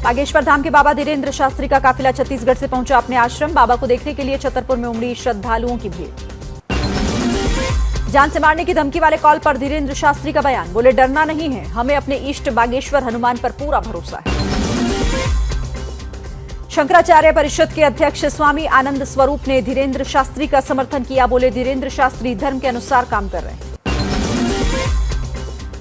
बागेश्वर धाम के बाबा धीरेन्द्र शास्त्री का काफिला छत्तीसगढ़ से पहुंचा अपने आश्रम। बाबा को देखने के लिए छतरपुर में उमड़ी श्रद्धालुओं की भीड़। जान से मारने की धमकी वाले कॉल पर धीरेन्द्र शास्त्री का बयान, बोले डरना नहीं है, हमें अपने इष्ट बागेश्वर हनुमान पर पूरा भरोसा है। शंकराचार्य परिषद के अध्यक्ष स्वामी आनंद स्वरूप ने धीरेन्द्र शास्त्री का समर्थन किया, बोले धीरेन्द्र शास्त्री धर्म के अनुसार काम कर रहे हैं।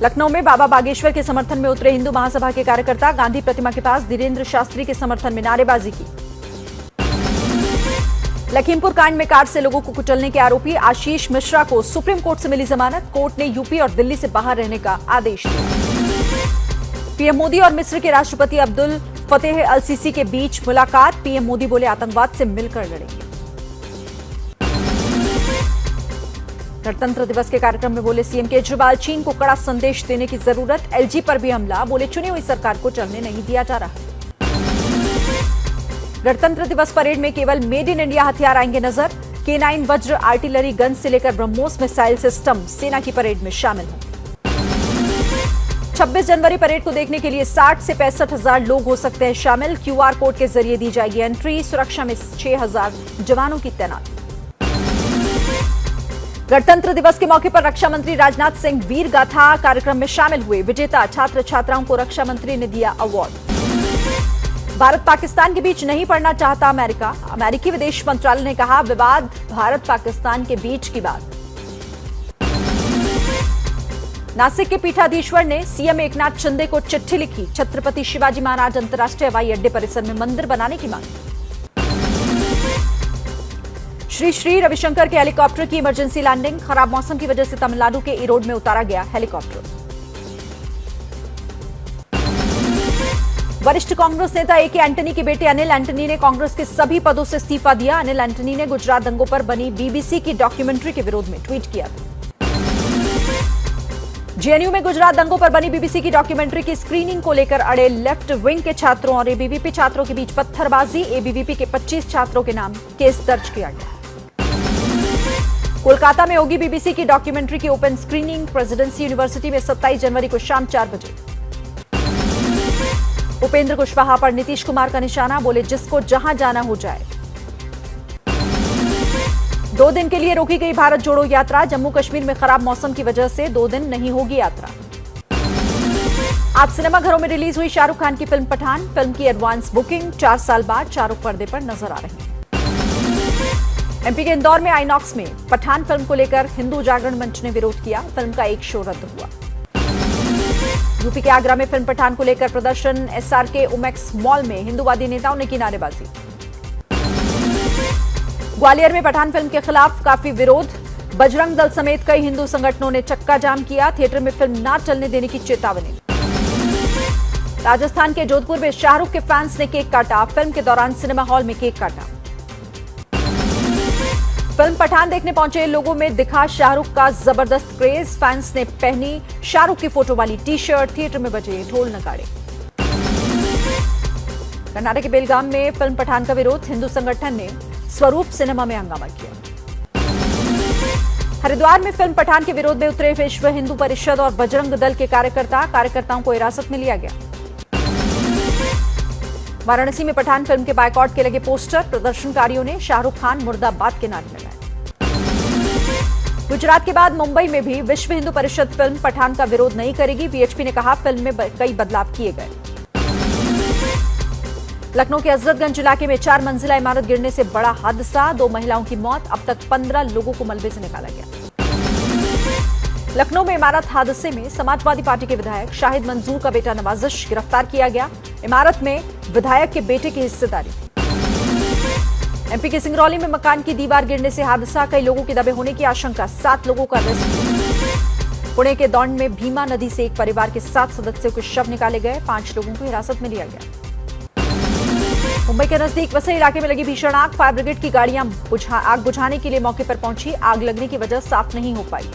लखनऊ में बाबा बागेश्वर के समर्थन में उतरे हिंदू महासभा के कार्यकर्ता, गांधी प्रतिमा के पास धीरेन्द्र शास्त्री के समर्थन में नारेबाजी की। लखीमपुर कांड में कार से लोगों को कुचलने के आरोपी आशीष मिश्रा को सुप्रीम कोर्ट से मिली जमानत। कोर्ट ने यूपी और दिल्ली से बाहर रहने का आदेश दिया। पीएम मोदी और मिस्र के राष्ट्रपति अब्दुल फतेह अल सीसी के बीच मुलाकात। पीएम मोदी बोले आतंकवाद से मिलकर लड़ेंगे। गणतंत्र दिवस के कार्यक्रम में बोले सीएम केजरीवाल, चीन को कड़ा संदेश देने की जरूरत। एलजी पर भी हमला, बोले चुनी हुई सरकार को चलने नहीं दिया जा रहा। गणतंत्र दिवस परेड में केवल मेड इन इंडिया हथियार आएंगे नजर। K9 वज्र आर्टिलरी गन से लेकर ब्रह्मोस मिसाइल सिस्टम सेना की परेड में शामिल होंगे। 26 जनवरी परेड को देखने के लिए 60 से 65 हजार लोग हो सकते हैं शामिल। QR कोड के जरिए दी जाएगी एंट्री। सुरक्षा में 6000 जवानों की तैनाती। गणतंत्र दिवस के मौके पर रक्षा मंत्री राजनाथ सिंह वीर गाथा कार्यक्रम में शामिल हुए। विजेता छात्र छात्राओं को रक्षा मंत्री ने दिया अवार्ड। भारत पाकिस्तान के बीच नहीं पड़ना चाहता अमेरिका। अमेरिकी विदेश मंत्रालय ने कहा, विवाद भारत पाकिस्तान के बीच की बात। नासिक के पीठाधीश्वर ने सीएम एकनाथ शिंदे को चिट्ठी लिखी। छत्रपति शिवाजी महाराज अंतर्राष्ट्रीय हवाई अड्डे परिसर में मंदिर बनाने की मांग। श्री श्री रविशंकर के हेलीकॉप्टर की इमरजेंसी लैंडिंग। खराब मौसम की वजह से तमिलनाडु के इरोड में उतारा गया हेलीकॉप्टर। वरिष्ठ कांग्रेस नेता ए के एंटनी के बेटे अनिल एंटनी ने कांग्रेस के सभी पदों से इस्तीफा दिया। अनिल एंटनी ने गुजरात दंगों पर बनी बीबीसी की डॉक्यूमेंट्री के विरोध में ट्वीट किया था। जेएनयू में गुजरात दंगों पर बनी बीबीसी की डॉक्यूमेंट्री की स्क्रीनिंग को लेकर अड़े लेफ्ट विंग के छात्रों और एबीवीपी छात्रों के बीच पत्थरबाजी। एबीवीपी के 25 छात्रों के नाम केस दर्ज किया गया। कोलकाता में होगी बीबीसी की डॉक्यूमेंट्री की ओपन स्क्रीनिंग। प्रेसिडेंसी यूनिवर्सिटी में 27 जनवरी को शाम 4 बजे। उपेंद्र कुशवाहा पर नीतीश कुमार का निशाना, बोले जिसको जहां जाना हो जाए। 2 दिन के लिए रोकी गई भारत जोड़ो यात्रा। जम्मू कश्मीर में खराब मौसम की वजह से 2 दिन नहीं होगी यात्रा। आज सिनेमाघरों में रिलीज हुई शाहरुख खान की फिल्म पठान। फिल्म की एडवांस बुकिंग। 4 साल बाद शाहरुख पर्दे पर नजर आ रहे हैं। एमपी के इंदौर में आईनॉक्स में पठान फिल्म को लेकर हिंदू जागरण मंच ने विरोध किया। फिल्म का एक शो रद्द हुआ। यूपी के आगरा में फिल्म पठान को लेकर प्रदर्शन। एसआरके उमेक्स मॉल में हिंदूवादी नेताओं ने की नारेबाजी। ग्वालियर में पठान फिल्म के खिलाफ काफी विरोध। बजरंग दल समेत कई हिंदू संगठनों ने चक्का जाम किया। थिएटर में फिल्म न चलने देने की चेतावनी। राजस्थान के जोधपुर में शाहरुख के फैंस ने केक काटा। फिल्म के दौरान सिनेमा हॉल में केक काटा। फिल्म पठान देखने पहुंचे लोगों में दिखा शाहरुख का जबरदस्त क्रेज। फैंस ने पहनी शाहरुख की फोटो वाली टी-शर्ट। थिएटर में बजे ढोल नगाड़े। कर्नाटक के बेलगाम में फिल्म पठान का विरोध। हिंदू संगठन ने स्वरूप सिनेमा में हंगामा किया। हरिद्वार में फिल्म पठान के विरोध में उतरे विश्व हिंदू परिषद और बजरंग दल के कार्यकर्ताओं को हिरासत में लिया गया। वाराणसी में पठान फिल्म के बायकॉट के लगे पोस्टर। प्रदर्शनकारियों ने शाहरुख खान मुर्दाबाद के नारे लगाए। गुजरात के बाद मुंबई में भी विश्व हिंदू परिषद फिल्म पठान का विरोध नहीं करेगी। वीएचपी ने कहा, फिल्म में कई बदलाव किए गए। लखनऊ के हजरतगंज इलाके में 4 मंजिला इमारत गिरने से बड़ा हादसा। 2 महिलाओं की मौत। अब तक 15 लोगों को मलबे से निकाला गया। लखनऊ में इमारत हादसे में समाजवादी पार्टी के विधायक शाहिद मंजूर का बेटा नवाजिश गिरफ्तार किया गया। इमारत में विधायक के बेटे की हिस्सेदारी। एमपी के सिंगरौली में मकान की दीवार गिरने से हादसा। कई लोगों के दबे होने की आशंका। 7 लोगों का रेस्क्यू। पुणे के दौंड में भीमा नदी से एक परिवार के 7 सदस्यों के शव निकाले गए। 5 लोगों को हिरासत में लिया गया। मुंबई के नजदीक वसई इलाके में लगी भीषण आग। फायर ब्रिगेड की गाड़ियां आग बुझाने के लिए मौके पर पहुंची। आग लगने की वजह साफ नहीं हो पाई।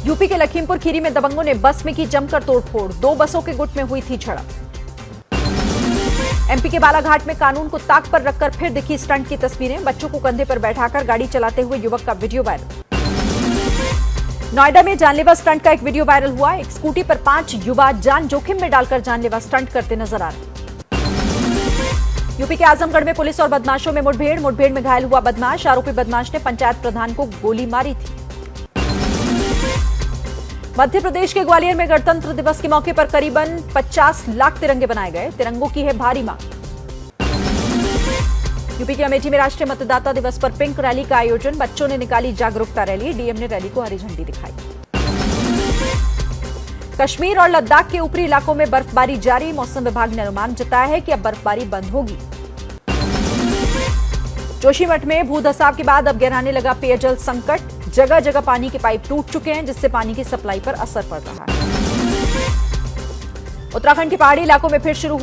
यूपी के लखीमपुर खीरी में दबंगों ने बस में की जमकर तोड़फोड़। 2 बसों के गुट में हुई थी झड़प। एमपी के बालाघाट में कानून को ताक पर रखकर फिर दिखी स्टंट की तस्वीरें। बच्चों को कंधे पर बैठाकर गाड़ी चलाते हुए युवक का वीडियो वायरल। नोएडा में जानलेवा स्टंट का एक वीडियो वायरल हुआ। एक स्कूटी पर 5 युवा जान जोखिम में डालकर जानलेवा स्टंट करते नजर आ रहे। यूपी के आजमगढ़ में पुलिस और बदमाशों में मुठभेड़ में घायल हुआ बदमाश। आरोपी बदमाश ने पंचायत प्रधान को गोली मारी थी। मध्य प्रदेश के ग्वालियर में गणतंत्र दिवस के मौके पर करीबन 50 लाख तिरंगे बनाए गए। तिरंगों की है भारी मांग। यूपी के अमेठी में राष्ट्रीय मतदाता दिवस पर पिंक रैली का आयोजन। बच्चों ने निकाली जागरूकता रैली। डीएम ने रैली को हरी झंडी दिखाई। कश्मीर और लद्दाख के ऊपरी इलाकों में बर्फबारी जारी। मौसम विभाग ने अनुमान जताया है कि अब बर्फबारी बंद होगी। जोशीमठ में भूधसाव के बाद अब गहराने लगा पेयजल संकट। जगह जगह पानी के पाइप टूट चुके हैं, जिससे पानी की सप्लाई पर असर पड़ रहा है। उत्तराखंड के पहाड़ी इलाकों में फिर शुरू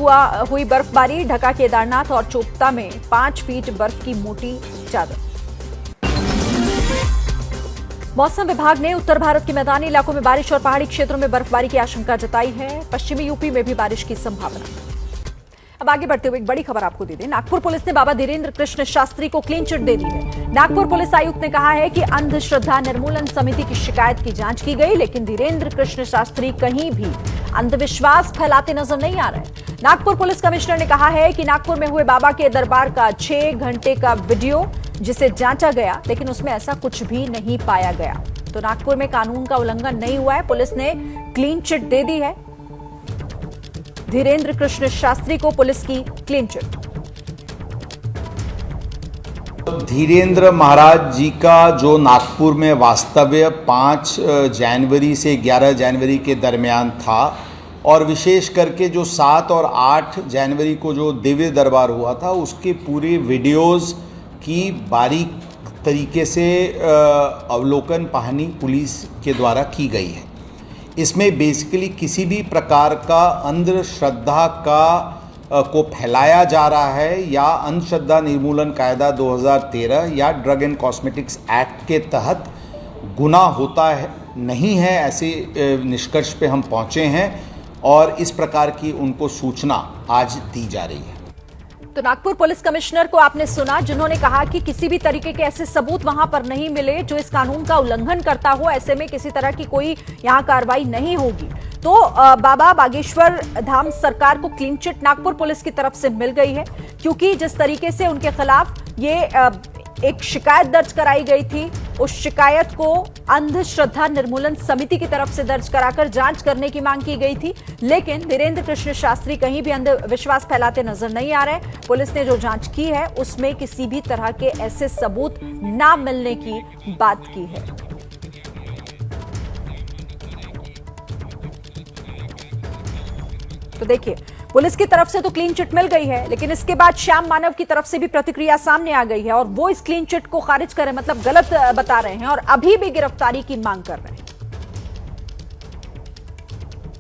हुई बर्फबारी। ढका केदारनाथ और चोपता में 5 फीट बर्फ की मोटी चादर। मौसम विभाग ने उत्तर भारत के मैदानी इलाकों में बारिश और पहाड़ी क्षेत्रों में बर्फबारी की आशंका जताई है। पश्चिमी यूपी में भी बारिश की संभावना। अब आगे बढ़ते हुए एक बड़ी खबर आपको दे दें। नागपुर पुलिस ने बाबा धीरेन्द्र कृष्ण शास्त्री को क्लीन चिट दे दी है। नागपुर पुलिस आयुक्त ने कहा है कि अंधश्रद्धा निर्मूलन समिति की शिकायत की जांच की गई, लेकिन धीरेन्द्र कृष्ण शास्त्री कहीं भी अंधविश्वास फैलाते नजर नहीं आ रहे। नागपुर पुलिस कमिश्नर ने कहा है कि नागपुर में हुए बाबा के दरबार का 6 घंटे का वीडियो जिसे जांचा गया, लेकिन उसमें ऐसा कुछ भी नहीं पाया गया। तो नागपुर में कानून का उल्लंघन नहीं हुआ है। पुलिस ने क्लीन चिट दे दी है। धीरेन्द्र कृष्ण शास्त्री को पुलिस की क्लीन चिट। धीरेन्द्र महाराज जी का जो नागपुर में वास्तव्य 5 जनवरी से 11 जनवरी के दरमियान था, और विशेष करके जो 7 और 8 जनवरी को जो दिव्य दरबार हुआ था, उसके पूरे वीडियोस की बारीक तरीके से अवलोकन पहानी पुलिस के द्वारा की गई है। इसमें बेसिकली किसी भी प्रकार का अंधश्रद्धा को फैलाया जा रहा है या अंधश्रद्धा निर्मूलन कायदा 2013 या ड्रग एंड कॉस्मेटिक्स एक्ट के तहत गुनाह होता है नहीं है, ऐसे निष्कर्ष पे हम पहुंचे हैं और इस प्रकार की उनको सूचना आज दी जा रही है। तो नागपुर पुलिस कमिश्नर को आपने सुना, जिन्होंने कहा कि किसी भी तरीके के ऐसे सबूत वहां पर नहीं मिले जो इस कानून का उल्लंघन करता हो। ऐसे में किसी तरह की कोई यहां कार्रवाई नहीं होगी। तो बाबा बागेश्वर धाम सरकार को क्लीन चिट नागपुर पुलिस की तरफ से मिल गई है, क्योंकि जिस तरीके से उनके खिलाफ ये एक शिकायत दर्ज कराई गई थी, उस शिकायत को अंधश्रद्धा निर्मूलन समिति की तरफ से दर्ज कराकर जांच करने की मांग की गई थी। लेकिन धीरेन्द्र कृष्ण शास्त्री कहीं भी अंधविश्वास फैलाते नजर नहीं आ रहे। पुलिस ने जो जांच की है उसमें किसी भी तरह के ऐसे सबूत ना मिलने की बात की है। तो देखिए, पुलिस की तरफ से तो क्लीन चिट मिल गई है, लेकिन इसके बाद श्याम मानव की तरफ से भी प्रतिक्रिया सामने आ गई है और वो इस क्लीन चिट को खारिज कर रहे हैं, मतलब गलत बता रहे हैं और अभी भी गिरफ्तारी की मांग कर रहे हैं।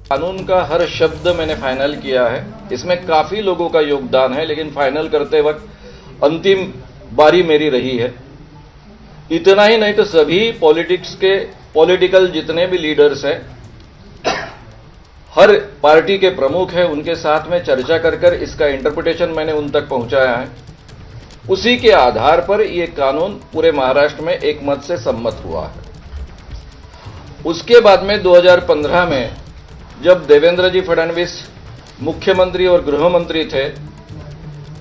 कानून का हर शब्द मैंने फाइनल किया है। इसमें काफी लोगों का योगदान है, लेकिन फाइनल करते वक्त अंतिम बारी मेरी रही है। इतना ही नहीं तो सभी पॉलिटिकल जितने भी लीडर्स हैं, हर पार्टी के प्रमुख हैं, उनके साथ में चर्चा कर इसका इंटरप्रिटेशन मैंने उन तक पहुंचाया है। उसी के आधार पर यह कानून पूरे महाराष्ट्र में एक मत से सम्मत हुआ है। उसके बाद में 2015 में जब देवेंद्र जी फडणवीस मुख्यमंत्री और गृह मंत्री थे,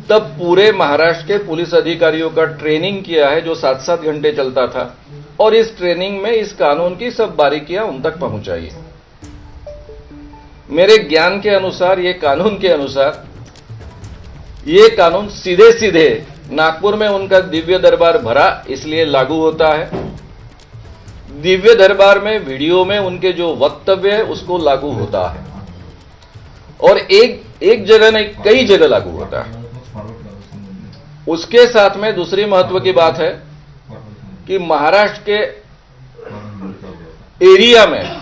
तब पूरे महाराष्ट्र के पुलिस अधिकारियों का ट्रेनिंग किया है जो 7-7 घंटे चलता था, और इस ट्रेनिंग में इस कानून की सब बारीकियां उन तक पहुंचाई है। मेरे ज्ञान के अनुसार, ये कानून के अनुसार, ये कानून सीधे सीधे नागपुर में उनका दिव्य दरबार भरा इसलिए लागू होता है। दिव्य दरबार में वीडियो में उनके जो वक्तव्य है उसको लागू होता है, और एक जगह नहीं कई जगह लागू होता है। उसके साथ में दूसरी महत्व की बात है कि महाराष्ट्र के एरिया में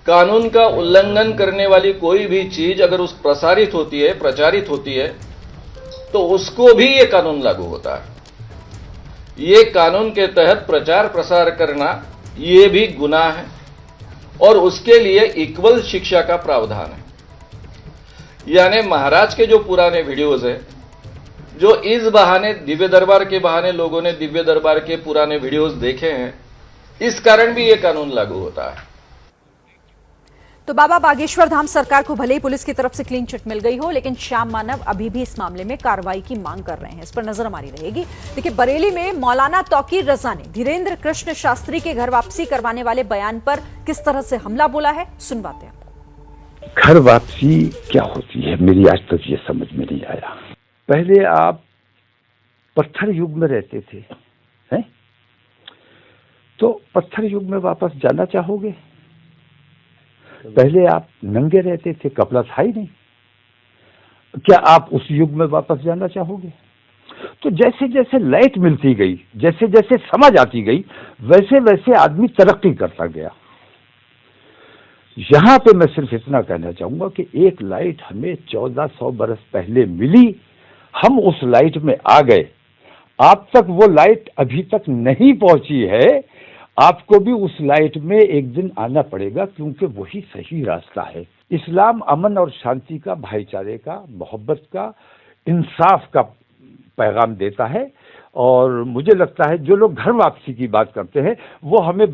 कानून का उल्लंघन करने वाली कोई भी चीज अगर उस प्रसारित होती है, प्रचारित होती है, तो उसको भी ये कानून लागू होता है। ये कानून के तहत प्रचार प्रसार करना ये भी गुनाह है और उसके लिए इक्वल शिक्षा का प्रावधान है। यानी महाराज के जो पुराने वीडियोज है, जो इस बहाने दिव्य दरबार के बहाने लोगों ने दिव्य दरबार के पुराने वीडियोज देखे हैं, इस कारण भी ये कानून लागू होता है। तो बाबा बागेश्वर धाम सरकार को भले ही पुलिस की तरफ से क्लीन चिट मिल गई हो, लेकिन श्याम मानव अभी भी इस मामले में कार्रवाई की मांग कर रहे हैं। इस पर नजर हमारी रहेगी। देखिए, बरेली में मौलाना तौकीर रजा ने धीरेन्द्र कृष्ण शास्त्री के घर वापसी करवाने वाले बयान पर किस तरह से हमला बोला है, सुनवाते हैं आपको। घर वापसी क्या होती है, मेरी आज तक ये समझ में नहीं आया। पहले आप पत्थर युग में रहते थे, हैं? तो पत्थर युग में वापस जाना चाहोगे? पहले आप नंगे रहते थे, कपड़ा था ही नहीं, क्या आप उस युग में वापस जाना चाहोगे? तो जैसे जैसे लाइट मिलती गई, जैसे जैसे समझ आती गई, वैसे वैसे आदमी तरक्की करता गया। यहां पे मैं सिर्फ इतना कहना चाहूंगा कि एक लाइट हमें 1400 बरस पहले मिली, हम उस लाइट में आ गए। आप तक वो लाइट अभी तक नहीं पहुंची है, आपको भी उस लाइट में एक दिन आना पड़ेगा, क्योंकि वही सही रास्ता है। इस्लाम अमन और शांति का, भाईचारे का, मोहब्बत का, इंसाफ का पैगाम देता है। और मुझे लगता है जो लोग घर वापसी की बात करते हैं वो हमें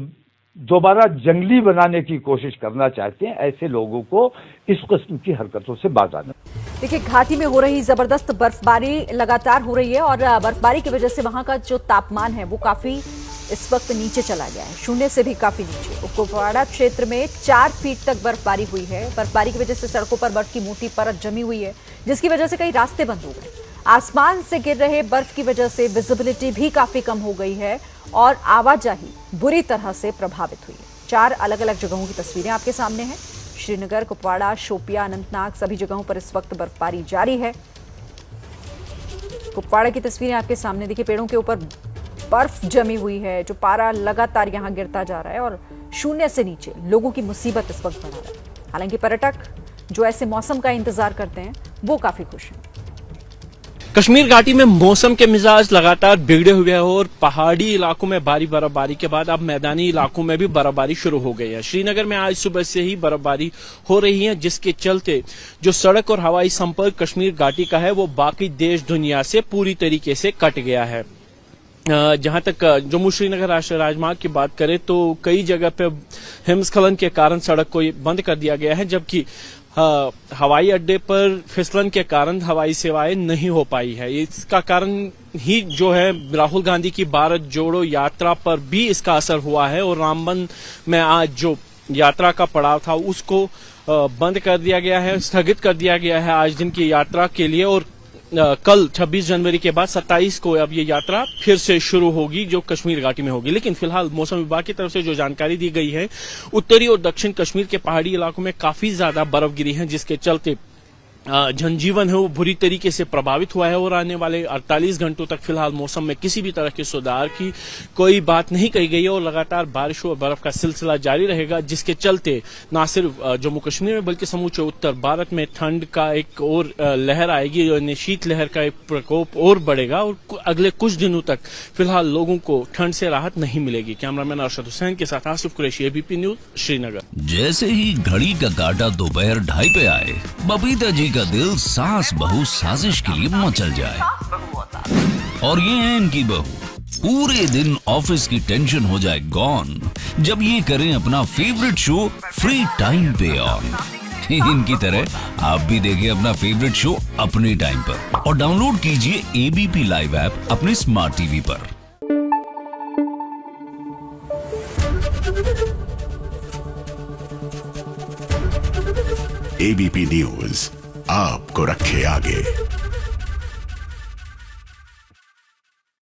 दोबारा जंगली बनाने की कोशिश करना चाहते हैं। ऐसे लोगों को इस किस्म की हरकतों से बाज आना। देखिए, घाटी में हो रही जबरदस्त बर्फबारी लगातार हो रही है और बर्फबारी की वजह से वहां का जो तापमान है वो काफी इस वक्त नीचे चला गया है, शून्य से भी काफी नीचे। कुपवाड़ा क्षेत्र में 4 फीट तक बर्फबारी हुई है। बर्फबारी की वजह से सड़कों पर बर्फ की मोटी परत जमी हुई है, जिसकी वजह से कई रास्ते बंद हो गए। आसमान से गिर रहे बर्फ की वजह से विजिबिलिटी भी काफी कम हो गई है और आवाजाही बुरी तरह से प्रभावित हुई है। 4 अलग अलग जगहों की तस्वीरें आपके सामने हैं। श्रीनगर, कुपवाड़ा, शोपियां, अनंतनाग, सभी जगहों पर इस वक्त बर्फबारी जारी है। कुपवाड़ा की तस्वीरें आपके सामने देखिए, पेड़ों के ऊपर बर्फ जमी हुई है, जो पारा लगातार यहां गिरता जा रहा है और शून्य से नीचे लोगों की मुसीबत इस वक्त बढ़ा रहा है। हालांकि पर्यटक जो ऐसे मौसम का इंतजार करते हैं वो काफी खुश हैं। कश्मीर घाटी में मौसम के मिजाज लगातार बिगड़े हुए हैं और पहाड़ी इलाकों में भारी बर्फबारी के बाद अब मैदानी इलाकों में भी बर्फबारी शुरू हो गई है। श्रीनगर में आज सुबह से ही बर्फबारी हो रही है, जिसके चलते जो सड़क और हवाई संपर्क कश्मीर घाटी का है वो बाकी देश दुनिया से पूरी तरीके से कट गया है। जहां तक जम्मू श्रीनगर राष्ट्रीय राजमार्ग की बात करें तो कई जगह पे हिमस्खलन के कारण सड़क को बंद कर दिया गया है, जबकि हवाई अड्डे पर फिसलन के कारण हवाई सेवाएं नहीं हो पाई है। इसका कारण ही जो है राहुल गांधी की भारत जोड़ो यात्रा पर भी इसका असर हुआ है और रामबन में आज जो यात्रा का पड़ाव था उसको बंद कर दिया गया है, स्थगित कर दिया गया है आज दिन की यात्रा के लिए। और कल 26 जनवरी के बाद 27 को अब ये यात्रा फिर से शुरू होगी जो कश्मीर घाटी में होगी। लेकिन फिलहाल मौसम विभाग की तरफ से जो जानकारी दी गई है, उत्तरी और दक्षिण कश्मीर के पहाड़ी इलाकों में काफी ज्यादा बर्फ गिरी है, जिसके चलते जनजीवन है वो बुरी तरीके से प्रभावित हुआ है और आने वाले 48 घंटों तक फिलहाल मौसम में किसी भी तरह के सुधार की कोई बात नहीं कही गई है और लगातार बारिश और बर्फ का सिलसिला जारी रहेगा, जिसके चलते न सिर्फ जम्मू कश्मीर में बल्कि समूचे उत्तर भारत में ठंड का एक और लहर आएगी और शीत लहर का एक प्रकोप और बढ़ेगा और अगले कुछ दिनों तक फिलहाल लोगों को ठंड से राहत नहीं मिलेगी। कैमरामैन अरशद हुसैन के साथ आसिफ कुरैशी, एबीपी न्यूज, श्रीनगर। जैसे ही घड़ी का काटा दोपहर 2:30 पे आए, बबीता जी का दिल सास बहू साजिश के लिए मचल जाए। और ये है इनकी बहू, पूरे दिन ऑफिस की टेंशन हो जाए गॉन जब ये करें अपना फेवरेट शो फ्री टाइम पे ऑन। इनकी तरह आप भी देखिए अपना फेवरेट शो अपने टाइम पर और डाउनलोड कीजिए एबीपी लाइव ऐप अपने स्मार्ट टीवी पर। एबीपी न्यूज आपको रखे आगे।